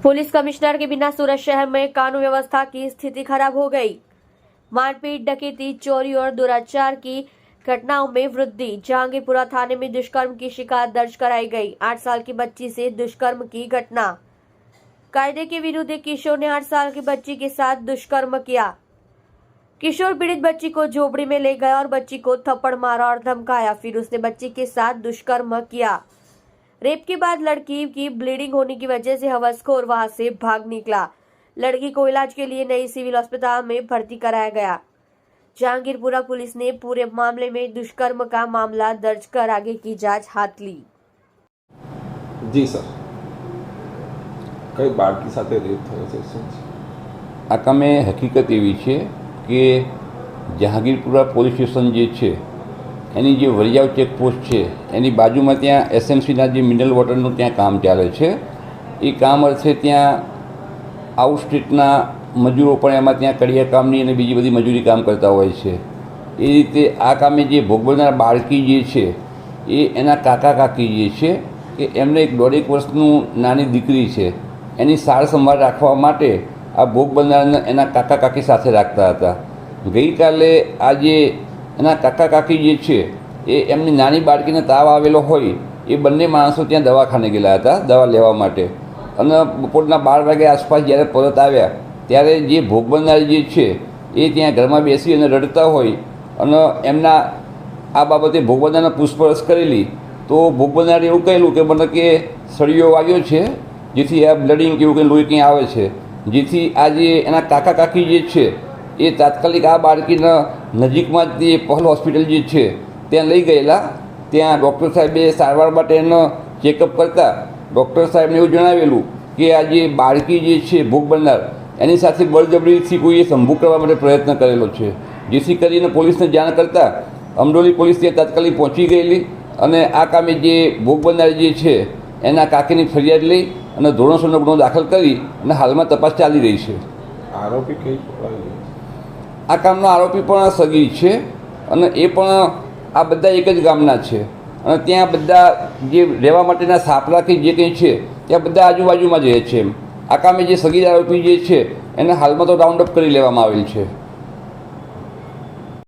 Police commissioner के बिना सूरत शहर में कानून व्यवस्था की स्थिति खराब हो गई। मारपीट, डकैती, चोरी और दुराचार की घटनाओं में वृद्धि। जहांगीरपुरा थाने में दुष्कर्म की शिकायत दर्ज कराई गई। 8 साल की बच्ची से दुष्कर्म की घटना। कायदे के विरुद्ध एक किशोर ने 8 साल की बच्ची के साथ दुष्कर्म किया। किशोर पीड़ित बच्ची को झोपड़ी में ले गया और बच्ची को थप्पड़ मारा और धमकाया। फिर उसने बच्ची के साथ दुष्कर्म किया। रेप के बाद लड़की की ब्लीडिंग होने की वजह से हवसखोर वहां से भाग निकला। लड़की को इलाज के लिए नई सिविल अस्पताल में भर्ती कराया गया। जहांगीरपुरा पुलिस ने पूरे मामले में दुष्कर्म का मामला दर्ज कर आगे की जांच हाथ ली। जी सर, कई बाळकी સાથે રેપ થયો છે શું? આ કામે હકીકત એવી છે કે જહાંગીરપુરા પોલીસ સ્ટેશન જે છે એની જે વરિયાવ ચેકપોસ્ટ છે એની બાજુમાં ત્યાં એસએમસીના જે મિનરલ વોટરનું ત્યાં કામ ચાલે છે। એ કામ અર્થે ત્યાં આઉટ સ્ટેટના મજૂરો પણ એમાં ત્યાં કડિયા કામની અને બીજી બધી મજૂરી કામ કરતા હોય છે। એ રીતે આ કામે જે ભોગ બનનાર બાળકી જે છે એ એના કાકા કાકી જે છે કે એમને એક 1.5 વર્ષનું નાની દીકરી છે, એની સાર સંભાળ રાખવા માટે આ ભોગ બનનારને એના કાકા કાકી સાથે રાખતા હતા। ગઈકાલે આ જે એના કાકા કાકી જે છે એ એમની નાની બાળકીને તાવ આવેલો હોય એ બંને માણસો ત્યાં દવાખાને ગયેલા હતા દવા લેવા માટે। અને બપોરના 12 વાગ્યા આસપાસ જ્યારે પરત આવ્યા ત્યારે જે ભોગ બનનાર જે છે એ ત્યાં ઘરમાં બેસી અને રડતા હોય અને એમના આ બાબતે ભોગ બનનારને પૂછપરછ કરેલી તો ભોગ બનનારે એવું કહેલું કે મને કે સળિયો વાગ્યો છે જેથી આ બ્લડિંગ કે એવું કંઈ લોહી કંઈ આવે છે, જેથી આ જે એના કાકા કાકી જે છે એ તાત્કાલિક આ બાળકીને નજીકમાં જે પહલ હોસ્પિટલ જે છે ત્યાં લઈ ગયેલા। ત્યાં ડૉક્ટર સાહેબે સારવાર માટે એને ચેકઅપ કરતાં ડૉક્ટર સાહેબને એવું જણાવેલું કે આ જે બાળકી જે છે ભોગ બનનાર એની સાથે બળજબરીથી કોઈએ સંભોગ કરવા માટે પ્રયત્ન કરેલો છે, જેથી કરીને પોલીસને જાણ કરતાં અમરોલી પોલીસ ત્યાં તાત્કાલિક પહોંચી ગયેલી અને આ કામે જે ભોગ બનનાર જે છે એના કાકીની ફરિયાદ લઈ અને ધોરણસરનો ગુનો દાખલ કરી અને હાલમાં તપાસ ચાલી રહી છે। આરોપી કઈ પકડાયો? આ કામનો આરોપી પણ સગી છે અને એ પણ આ બધા એક જ ગામના છે અને ત્યાં બધા જે રહેવા માટેના સાપરા કે જે કંઈ છે ત્યાં બધા આજુબાજુમાં જ રહે છે। આ કામે જે સગીર આરોપી જે છે એને હાલમાં તો રાઉન્ડ અપ કરી લેવામાં આવેલ છે।